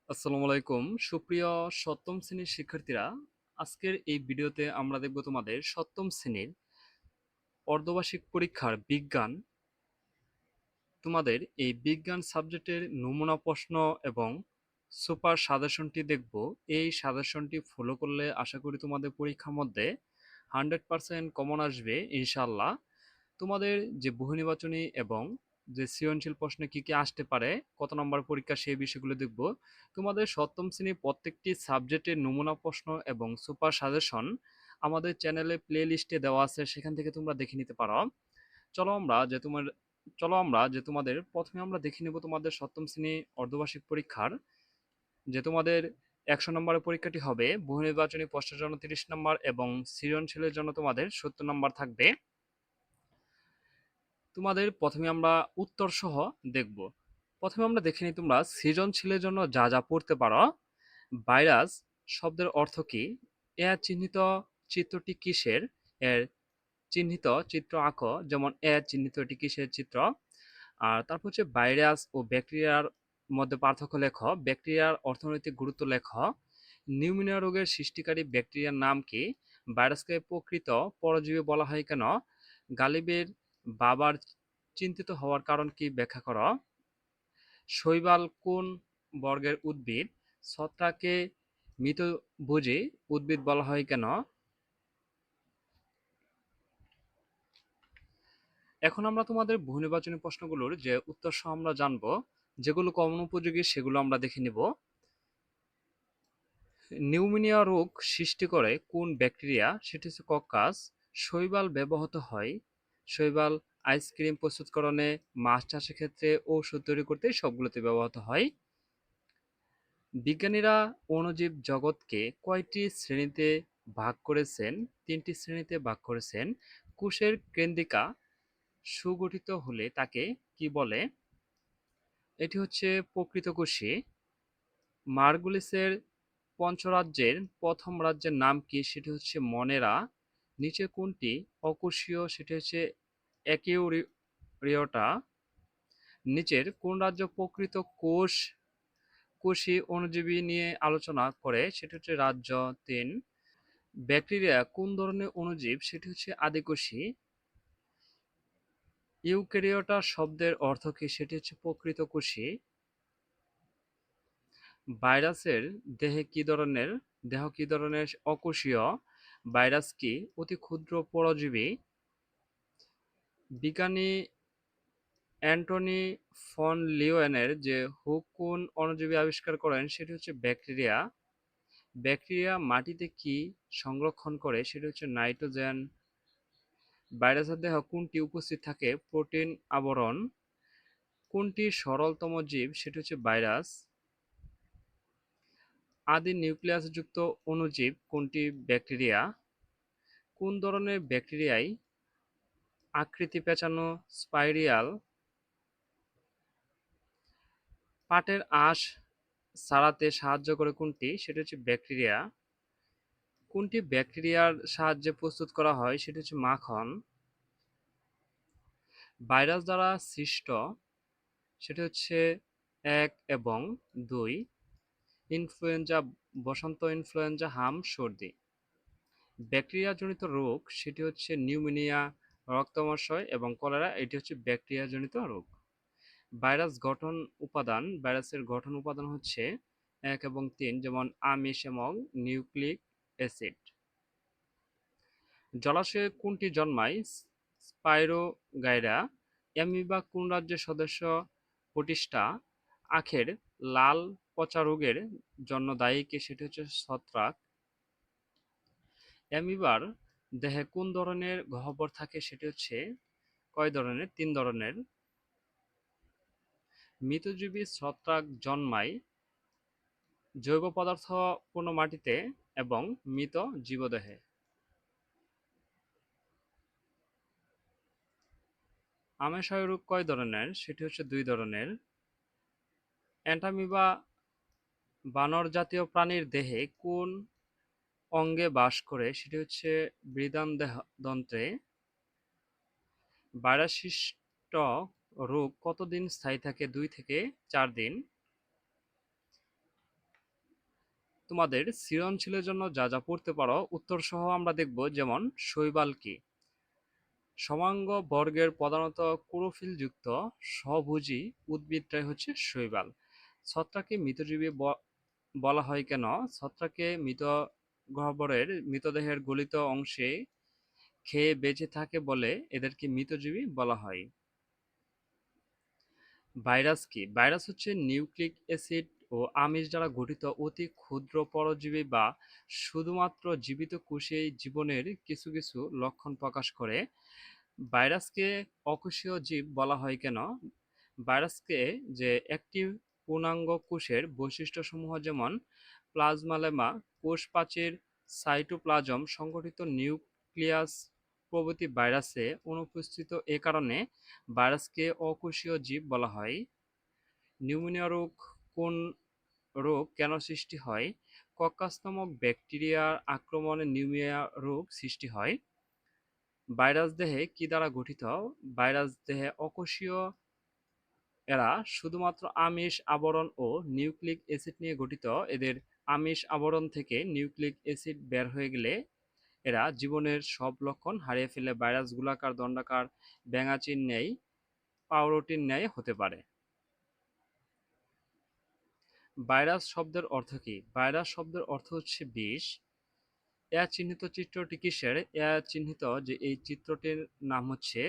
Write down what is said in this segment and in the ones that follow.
আসসালামু আলাইকুম সুপ্রিয় সপ্তম শ্রেণীর শিক্ষার্থীরা। আজকের এই ভিডিওতে আমরা দেখব তোমাদের সপ্তম শ্রেণীর অর্ধবার্ষিক পরীক্ষার বিজ্ঞান। তোমাদের এই বিজ্ঞান সাবজেক্টের নমুনা প্রশ্ন এবং সুপার সাজেশনটি দেখব। এই সাজেশনটি ফলো করলে আশা করি তোমাদের পরীক্ষার মধ্যে 100% কমন আসবে ইনশাআল্লাহ। তোমাদের যে বহু নির্বাচনী এবং যে সৃজনশীল প্রশ্নে কি কি আসতে পারে, কত নম্বর পরীক্ষা, সেই বিষয়গুলো দেখব। তোমাদের সপ্তম শ্রেণীর প্রত্যেকটি সাবজেক্টের নমুনা প্রশ্ন এবং সুপার সাজেশন আমাদের চ্যানেলে প্লে লিস্টে দেওয়া আছে, সেখান থেকে তোমরা দেখে নিতে পারো। চলো আমরা যে তোমার চলো আমরা যে তোমাদের প্রথমে আমরা দেখে নেব তোমাদের সপ্তম শ্রেণী অর্ধবার্ষিক পরীক্ষার যে তোমাদের 100 নম্বরের পরীক্ষাটি হবে। বহু নির্বাচনী প্রশ্নের জন্য 30 নম্বর এবং সৃজনশীলের জন্য তোমাদের 70 নম্বর থাকবে। তোমাদের প্রথমে আমরা উত্তর সহ দেখব। প্রথমে আমরা দেখে নিই তোমরা সৃজনশীলের জন্য যা যা পড়তে পারো। ভাইরাস শব্দের অর্থ কি? এর চিহ্নিত চিত্রটি কিসের? এর চিহ্নিত চিত্র আঁকো, যেমন এর চিহ্নিত এটি কিসের চিত্র। আর তারপর হচ্ছে ভাইরাস ও ব্যাকটেরিয়ার মধ্যে পার্থক্য লেখো, ব্যাকটেরিয়ার অর্থনৈতিক গুরুত্ব লেখো, নিউমোনিয়া রোগের সৃষ্টিকারী ব্যাকটেরিয়ার নাম কি? ভাইরাসকে প্রকৃত পরজীবী বলা হয় কেন? গালিবের বাবার চিন্তিত হওয়ার কারণ কি ব্যাখ্যা করো। শৈবাল কোন বর্গের উদ্ভিদ? ছত্রাককে মৃতভোজী উদ্ভিদ বলা হয় কেন? এখন আমরা তোমাদের বহু নির্বাচনী প্রশ্নগুলোর যে উত্তর সহ আমরা জানবো, যেগুলো কমন উপযোগী সেগুলো আমরা দেখে নিব। নিউমোনিয়া রোগ সৃষ্টি করে কোন ব্যাকটেরিয়া? সেটি হচ্ছে কক্কাস। শৈবাল ব্যবহৃত হয় শৈবাল আইসক্রিম প্রস্তুতকরণে, মাছ চাষের ক্ষেত্রে, ঔষধ তৈরি করতে, সবগুলোতে ব্যবহৃত হয়। বিজ্ঞানীরা অণুজীব জগৎকে কয়টি শ্রেণীতে ভাগ করেছেন? 3টি শ্রেণীতে ভাগ করেছেন। কোষের কেন্দ্রিকা সুগঠিত হলে তাকে কি বলে? এটি হচ্ছে প্রকৃতকোষী। মার্গুলিসের পঞ্চরাজ্যের প্রথম রাজ্যের নাম কি? সেটি হচ্ছে মনেরা। নিচে কোনটি অকোষীয়? সেটি হচ্ছে অ্যাকিউরিওটা। নিচের কোন রাজ্য প্রকৃত কোষী অণুজীবী নিয়ে আলোচনা করে? সেটি হচ্ছে রাজ্য 3। ব্যাকটেরিয়া কোন ধরনের অণুজীব? সেটি হচ্ছে আদিকোষী। ইউক্যারিওটা শব্দের অর্থ কি? সেটি হচ্ছে প্রকৃতকোষী। ভাইরাসের দেহ কি ধরনের? অকোষীয়। ভাইরাস কি অতি ক্ষুদ্র পরজীবী? বিজ্ঞানী অ্যান্টনি ফন লিওয়েনের যে হুক কোন অণুজীবী আবিষ্কার করেন? সেটি হচ্ছে ব্যাকটেরিয়া। ব্যাকটেরিয়া মাটিতে কি সংরক্ষণ করে? সেটি হচ্ছে নাইট্রোজেন। ভাইরাসের দেহ কোনটি উপস্থিত থাকে? প্রোটিন আবরণ। কোনটি সরলতম জীব? সেটি হচ্ছে ভাইরাস। আদি নিউক্লিয়াসযুক্ত অণুজীব কোনটি? ব্যাকটেরিয়া। কোন ধরনের ব্যাকটেরিয়ায় আকৃতি পেঁচানো স্পাইরাল? পাটের আঁশ ছাড়াতে সাহায্য করে কোনটি? সেটি হচ্ছে ব্যাকটেরিয়া। কোনটি ব্যাকটেরিয়ার সাহায্যে প্রস্তুত করা হয়? সেটি হচ্ছে মাখন। ভাইরাস দ্বারা সৃষ্ট সেটি হচ্ছে 1 এবং 2। ইনফ্লুয়েঞ্জা, বসন্ত ইনফ্লুয়েঞ্জা, হাম, সর্দি। ব্যাকটেরিয়া জনিত রোগ সেটি হচ্ছে নিউমোনিয়া, রক্তামশয় এবং কলেরা, এটি হচ্ছে ব্যাকটেরিয়া জনিত রোগ। ভাইরাসের গঠন উপাদান হচ্ছে 1 এবং 3, যেমন আমিষ এবং নিউক্লিক অ্যাসিড। জলাশয়ে কোনটি জন্মায়? স্পাইরোগাইরা। অ্যামিবা কোন রাজ্যের সদস্য? প্রোটিস্টা। আখের লাল পচা রোগের জন্য দায়ী কে? সেটি হচ্ছে ছত্রাক। অ্যামিবার দেহে কোন ধরনের গহ্বর থাকে? সেটি হচ্ছে কয় ধরনের? 3 ধরনের। মৃতজীবী ছত্রাক জন্মায় জৈব পদার্থ পূর্ণ মাটিতে এবং মৃত জীবদেহে। আমাশয় রোগ কয় ধরনের? সেটি হচ্ছে 2 ধরনের। অ্যান্টামিবা বানর জাতীয় প্রাণীর দেহে কোন অঙ্গে বাস করে? সেটি হচ্ছে বৃদান্তদন্ত্রে। ভাইরাস সৃষ্ট রোগ কতদিন স্থায়ী থাকে? 2 থেকে 4 দিন। তোমাদের সৃজনশীলের জন্য যা যা পড়তে পারো উত্তর সহ আমরা দেখব, যেমন শৈবাল কি। সমাঙ্গ বর্গের প্রধানত ক্লোরোফিলযুক্ত স্বভোজী উদ্ভিদটাই হচ্ছে শৈবাল। ছত্রাককে মৃতজীবী বলা হয় কেন? ছত্রাককে মৃত গহ্বরের মৃতদেহের গলিত অংশে খেয়ে বেঁচে থাকে বলে এদেরকে মৃতজীবী বলা হয়। ভাইরাস কি? ভাইরাস হচ্ছে নিউক্লিক অ্যাসিড ও আমিষ দ্বারা গঠিত অতি ক্ষুদ্র পরজীবী বা শুধুমাত্র জীবিত কোষেই জীবনের কিছু কিছু লক্ষণ প্রকাশ করে। ভাইরাসকে অকোষীয় জীব বলা হয় কেন? ভাইরাসকে যে একটি পূর্ণাঙ্গ কোষের বৈশিষ্ট্যসমূহ, যেমন প্লাজমালেমা, কোষ প্রাচীর, সাইটোপ্লাজম, সংগঠিত নিউক্লিয়াস প্রভৃতি ভাইরাসে অনুপস্থিত, এ কারণে ভাইরাসকে অকোষীয় জীব বলা হয়। নিউমোনিয়া রোগ কোন রোগ কেন সৃষ্টি হয়? কক্কাস নামক ব্যাকটেরিয়ার আক্রমণে নিউমোনিয়া রোগ সৃষ্টি হয়। ভাইরাস দেহে কি দ্বারা গঠিত? ভাইরাস দেহে অকোষীয়। এরা শুধুমাত্র আমিষ আবরণ ও নিউক্লিক অ্যাসিড নিয়ে গঠিত। এদের আমিষ আবরণ থেকে নিউক্লিক অ্যাসিড বের হয়ে গেলে এরা জীবনের সব লক্ষণ হারিয়ে ফেলে। ভাইরাস গোলাকার, দণ্ডাকার, ব্যাঙাচির ন্যায়, পাউরুটির ন্যায় হতে পারে। ভাইরাস শব্দের অর্থ কি? ভাইরাস শব্দের অর্থ হচ্ছে বিষ। এ চিহ্নিত চিত্রটি কিসের? এ চিহ্নিত যে এই চিত্রটির নাম হচ্ছে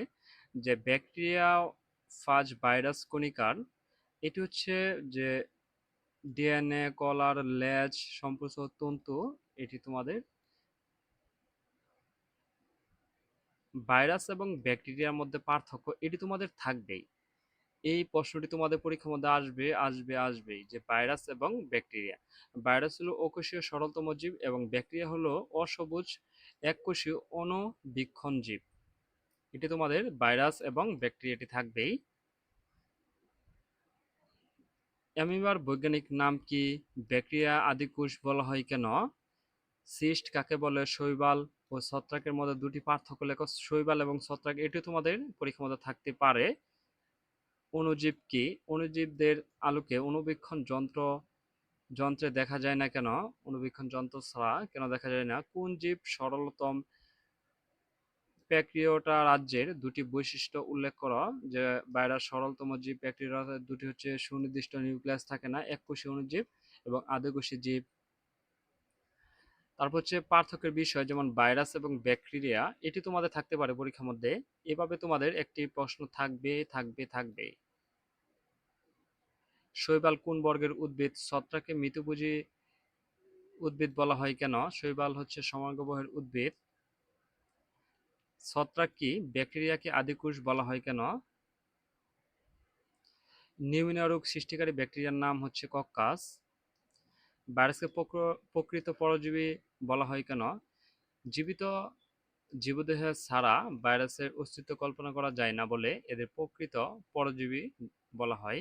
যে ব্যাকটেরিয়া ফাজ ভাইরাস কণিকার। এটি হচ্ছে যে ডিএনএ, কলার, লেজ, সম্প্রসারক তন্তু। এটি তোমাদের ভাইরাস এবং ব্যাকটেরিয়ার মধ্যে পার্থক্য, এটি তোমাদের থাকবেই। এই প্রশ্নটি তোমাদের পরীক্ষার মধ্যে আসবেই, যে ভাইরাস এবং ব্যাকটেরিয়া। ভাইরাস হলো অকোষীয় সরলতম জীব এবং ব্যাকটেরিয়া হলো অসবুজ এককোষীয় অণুবীক্ষণ জীব। এটি তোমাদের ভাইরাস এবং ব্যাকটেরিয়াটি থাকবেই। অ্যামিবার বৈজ্ঞানিক নাম কি? ব্যাকটেরিয়া আদিকোষ বলা হয় কেন? সিস্ট কাকে বলে? শৈবাল ও ছত্রাকের মধ্যে দুটি পার্থক্য লেখো। শৈবাল এবং ছত্রাক, এটি তোমাদের পরীক্ষার মধ্যে থাকতে পারে। অণুজীব কি? অণুজীবদের আলোকে অণুবীক্ষণ যন্ত্রে দেখা যায় না কেন? অণুবীক্ষণ যন্ত্র ছাড়া কেন দেখা যায় না? কোন জীব সরলতম? প্যাক্রিওটা রাজ্যের দুটি বৈশিষ্ট্য উল্লেখ করো। যে ভাইরাস সরলতম জীব, প্যাক্রিওটা দুটি হচ্ছে সুনির্দিষ্ট নিউক্লিয়াস থাকে না, এককোষী অণুজীব এবং আদিকোষী জীব। তারপর হচ্ছে পার্থক্যের বিষয়, যেমন ভাইরাস এবং ব্যাকটেরিয়া, এটি তোমাদের থাকতে পারে পরীক্ষার মধ্যে। এভাবে তোমাদের একটি প্রশ্ন থাকবে। শৈবাল কোন বর্গের উদ্ভিদ? ছত্রাককে মৃতভোজী উদ্ভিদ বলা হয় কেন? শৈবাল হচ্ছে সমগ্রবর্গের উদ্ভিদ। ছত্রাক কি? ব্যাকটেরিয়াকে আদিকোষ বলা হয় কেন? নিউমোনিয়া রোগ সৃষ্টিকারী ব্যাকটেরিয়ার নাম হচ্ছে কক্কাস। ভাইরাসকে প্রকৃত পরজীবী বলা হয় কেন? জীবিত জীবদেহ ছাড়া ভাইরাসের অস্তিত্ব কল্পনা করা যায় না বলে এদের প্রকৃত পরজীবী বলা হয়।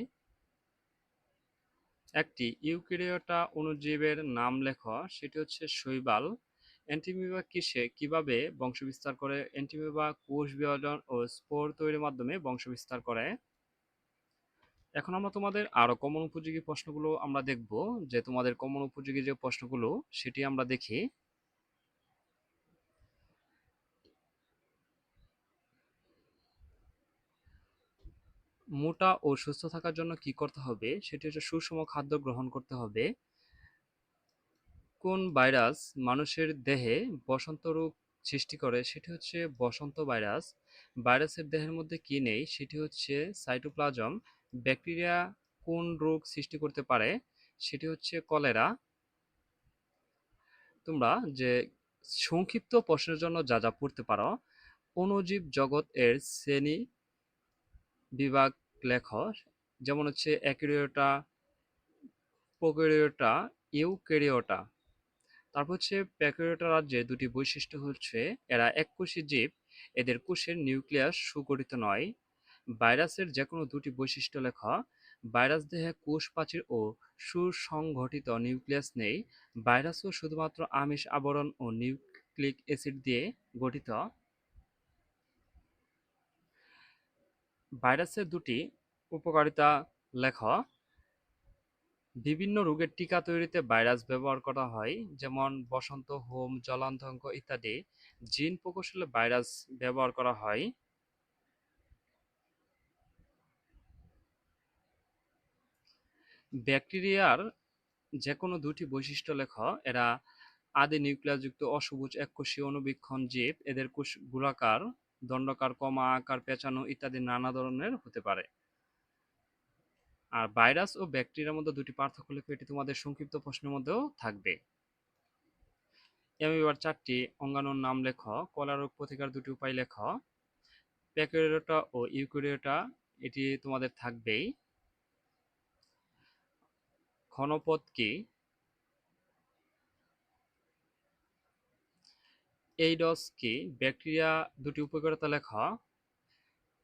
একটি ইউক্যারিওটা অণুজীবের নাম লেখো। সেটি হচ্ছে শৈবাল। অ্যান্টিমিবা কিভাবে বংশবিস্তার করে? অ্যান্টিমিবা কোষ বিভাজন ও স্পোর তৈরির মাধ্যমে বংশবিস্তার করে। এখন আমরা তোমাদের আরো কমন উপযোগী প্রশ্নগুলো আমরা দেখব। যে তোমাদের কমন উপযোগী যে প্রশ্নগুলো সেটি আমরা দেখি। মোটা ও সুস্থ থাকার জন্য কি করতে হবে? সেটি হচ্ছে সুষম খাদ্য গ্রহণ করতে হবে। কোন ভাইরাস মানুষের দেহে বসন্ত রোগ সৃষ্টি করে? সেটি হচ্ছে বসন্ত ভাইরাস। ভাইরাসের দেহের মধ্যে কি নেই? সেটি হচ্ছে সাইটোপ্লাজম। ব্যাকটেরিয়া কোন রোগ সৃষ্টি করতে পারে? সেটি হচ্ছে কলেরা। তোমরা যে সংক্ষিপ্ত প্রশ্নের জন্য যা যা পড়তে পারো, অণুজীব জগৎ এর শ্রেণী বিভাগ লেখ। যেমন হচ্ছে অ্যাকিউরিওটা, প্রোক্যারিওটা, ইউক্যারিওটা। তারপর হচ্ছে প্যাকিউরেটা রাজ্যে দুটি বৈশিষ্ট্য হচ্ছে এরা এককোষী জীব, এদের কোষের নিউক্লিয়াস সুগঠিত নয়। ভাইরাসের যে কোনো দুটি বৈশিষ্ট্য লেখা। ভাইরাস দেহে কোষ প্রাচীর ও সুসংগঠিত নিউক্লিয়াস নেই। ভাইরাসও শুধুমাত্র আমিষ আবরণ ও নিউক্লিক অ্যাসিড দিয়ে গঠিত। ভাইরাসের দুটি উপকারিতা লেখ। বিভিন্ন রোগের টিকা তৈরিতে ভাইরাস ব্যবহার করা হয়, যেমন বসন্ত, হোম, জলাতঙ্ক ইত্যাদি। জিন প্রকৌশলে ভাইরাস ব্যবহার করা হয়। ব্যাকটেরিয়ার যে কোনো দুটি বৈশিষ্ট্য লেখ। এরা আদি নিউক্লিয়াসযুক্ত অসবুজ এককোষী অণুবীক্ষণ জীব। এদের কোষ গোলাকার, দণ্ডাকার, কমা আকার, পেঁচানো ইত্যাদি নানা ধরনের হতে পারে। আর ভাইরাস ও ব্যাকটেরিয়ার মধ্যে দুটি পার্থক্য লেখ, এটি তোমাদের সংক্ষিপ্ত প্রশ্নের মধ্যেও থাকবে। এবার 4টি অঙ্গাণুর নাম লেখ। কলেরা রোগ প্রতিকার দুটি উপায় লেখ। প্যাকোরিওটা ও ইউক্যারিওটা এটি তোমাদের থাকবেই। ঘনপথ কি? এইডস কি? ব্যাকটেরিয়া দুটি উপকারিতা লেখ।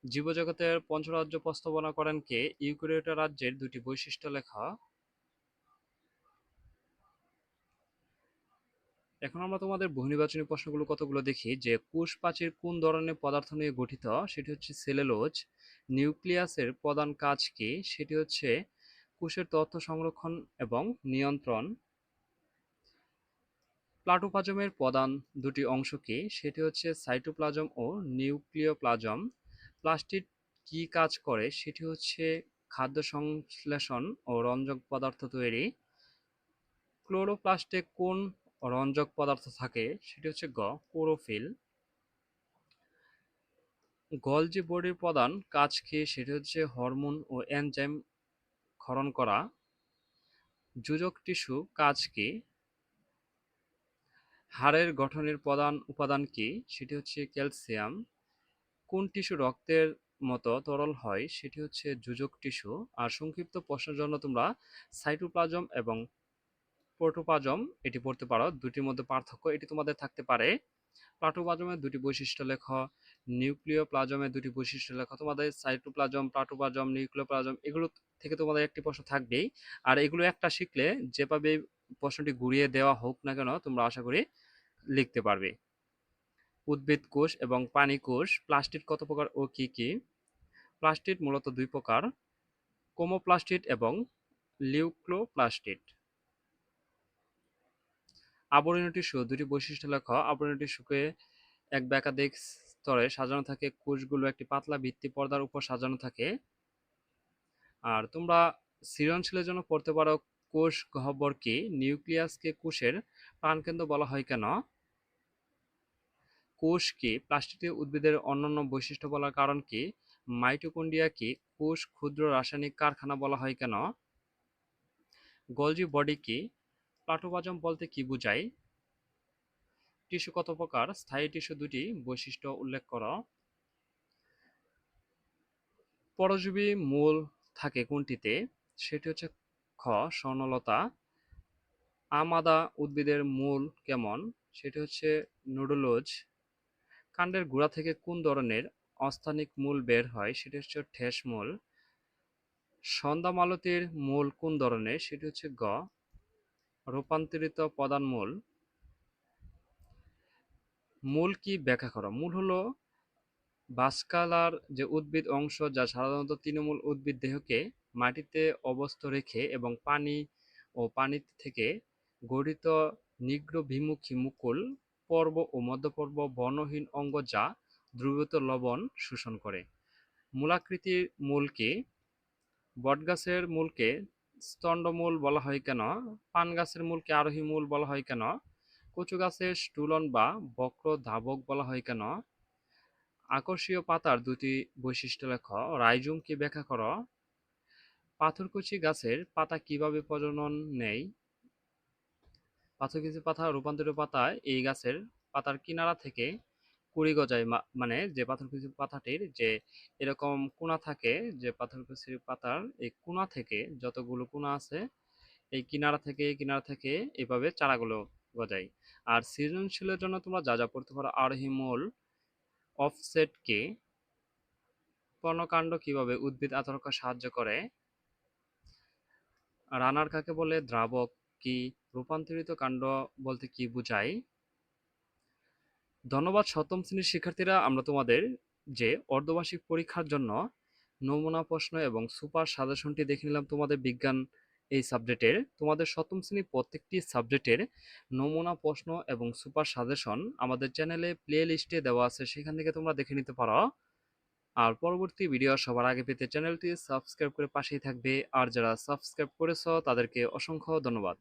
জীবজগতের পঞ্চরাজ্য প্রস্তাবনা করেন কে? ইউক্যারিওটা রাজ্যের দুটি বৈশিষ্ট্য লেখ। এখন আমরা তোমাদের বহুনির্বাচনী প্রশ্নগুলো কতগুলো দেখি। যে কোষ প্রাচীর কোন ধরনের পদার্থ নিয়ে গঠিত? সেটি হচ্ছে সেলুলোজ। নিউক্লিয়াসের প্রধান কাজ কি? সেটি হচ্ছে কোষের তথ্য সংরক্ষণ এবং নিয়ন্ত্রণ। প্লাটোপ্লাজমের প্রধান দুটি অংশ কি? সেটি হচ্ছে সাইটোপ্লাজম ও নিউক্লিওপ্লাজম। প্লাস্টিড কি কাজ করে? সেটি হচ্ছে খাদ্য সংশ্লেষণ ও রঞ্জক পদার্থ তৈরি। ক্লোরোপ্লাস্টে কোন রঞ্জক পদার্থ থাকে? সেটি হচ্ছে গ, ক্লোরোফিল। গলজি বডির প্রধান কাজ কি? সেটি হচ্ছে হরমোন ও এনজাইম ক্ষরণ করা। যোজক টিস্যু কাজ কি? হাড়ের গঠনের প্রধান উপাদান কি? সেটি হচ্ছে ক্যালসিয়াম। কোন টিস্যু রক্তের মতো তরল হয়? সেটি হচ্ছে যোজক টিস্যু। আর সংক্ষিপ্ত প্রশ্নের জন্য তোমরা সাইটোপ্লাজম এবং প্রোটোপ্লাজম এটি পড়তে পারো। দুটির মধ্যে পার্থক্য এটি তোমাদের থাকতে পারে। প্লাটোপ্লাজমের দুটি বৈশিষ্ট্য লেখ। নিউক্লিওপ্লাজমের দুটি বৈশিষ্ট্য লেখ। তোমাদের সাইটোপ্লাজম, প্লাটোপ্লাজম, নিউক্লিওপ্লাজম এগুলো থেকে তোমাদের একটি প্রশ্ন থাকবেই। আর এগুলো একটা শিখলে যেভাবে প্রশ্নটি ঘুরিয়ে দেওয়া হোক না কেন তোমরা আশা করি লিখতে পারবে। উদ্ভিদ কোষ এবং প্রাণী কোষ। প্লাস্টিড কত প্রকার ও কি কি? প্লাস্টিড মূলত দুই প্রকার, ক্রোমোপ্লাস্টিড এবং লিউকোপ্লাস্টিড। আবরণীয় টিস্যু দুটি বৈশিষ্ট্য লেখ। আবরণীয় টিস্যুকে এক বা একাধিক স্তরে সাজানো থাকে। কোষগুলো একটি পাতলা ভিত্তি পর্দার উপর সাজানো থাকে। আর তোমরা সৃজনশীলের জন্য পড়তে পারো কোষ গহ্বর কি? নিউক্লিয়াসকে কোষের প্রাণকেন্দ্র বলা হয় কেন? কোষ কি? প্লাস্টিডীয় উদ্ভিদের অন্যান্য বৈশিষ্ট্য বলার কারণ কি? মাইটোকন্ড্রিয়া কি? কোষ ক্ষুদ্র রাসায়নিক কারখানা বলা হয় কেন? গলজি বডি কি? প্লাটোপ্লাজম বলতে কি বোঝায়? টিস্যু কত প্রকার? স্থায়ী টিস্যু দুটি বৈশিষ্ট্য উল্লেখ করো। পরজীবী মূল থাকে কোনটিতে? সেটি হচ্ছে খ, স্বর্ণলতা। আমাদা উদ্ভিদের মূল কেমন? সেটি হচ্ছে নুডুলোজ। কাণ্ডের গোড়া থেকে কোন ধরনের অস্থানিক মূল বের হয়? সেটি হচ্ছে ঠেস মূল। সন্ধ্যা মালতীর মূল কোন ধরনের? সেটি হচ্ছে গ, রূপান্তরিত প্রধান মূল। মূল কি ব্যাখ্যা করো? মূল হলো ভাস্কুলার যে উদ্ভিদ অংশ যা সাধারণত তৃণমূল উদ্ভিদ দেহকে মাটিতে অবস্থ রেখে এবং পানি ও পানি থেকে গঠিত নিগ্রোভিমুখী মুকুল পর্ব ও মধ্যপর্ব বর্ণহীন অঙ্গ যা দ্রবীভূত লবণ শোষণ করে। মূলাকৃতির মূলকে বটগাছের মূলকে স্তন্ডমূল বলা হয় কেন? পান গাছের মূলকে আরোহী মূল বলা হয় কেন? কচু গাছের স্টুলন বা বক্র ধাবক বলা হয় কেন? আকর্ষীয় পাতার দুটি বৈশিষ্ট্য লেখ। রাইজোম কি ব্যাখ্যা করো। পাথরকুচি গাছের পাতা কিভাবে প্রজনন নেয়? পাথরকুচি পাতা রূপান্তরিত পাতায় এই গাছের পাতার কিনারা থেকে কুড়ি গজায়, মানে যে পাথরকুচি পাতাটির যে এরকম কোনা থাকে, যে পাথরকুচি পাতার এই কোনা থেকে যতগুলো কোনা আছে এই কিনারা থেকে এভাবে চারাগুলো গজায়। আর সৃজনশীলের জন্য তোমরা যা যা পড়তে পারো, আরোহী মূল, অফসেট কে, পর্ণকাণ্ড কিভাবে উদ্ভিদ আত্মরক্ষা সাহায্য করে, রানার কাকে বলে, দ্রাবক কি, রূপান্তরিত কাণ্ড বলতে কি বোঝায়। ধন্যবাদ সপ্তম শ্রেণীর শিক্ষার্থীরা। আমরা তোমাদের যে অর্ধবার্ষিক পরীক্ষার জন্য নমুনা প্রশ্ন এবং সুপার সাজেশনটি দেখে নিলাম তোমাদের বিজ্ঞান এই সাবজেক্টের তোমাদের সপ্তম শ্রেণী প্রত্যেকটি সাবজেক্টের নমুনা প্রশ্ন এবং সুপার সাজেশন আমাদের চ্যানেলে প্লে লিস্টে দেওয়া আছে, সেখান থেকে তোমরা দেখে নিতে পারো। আর পরবর্তী ভিডিও সবার আগে পেতে চ্যানেলটি সাবস্ক্রাইব করে পাশেই থাকবে। আর যারা সাবস্ক্রাইব করেছো তাদেরকে অসংখ্য ধন্যবাদ।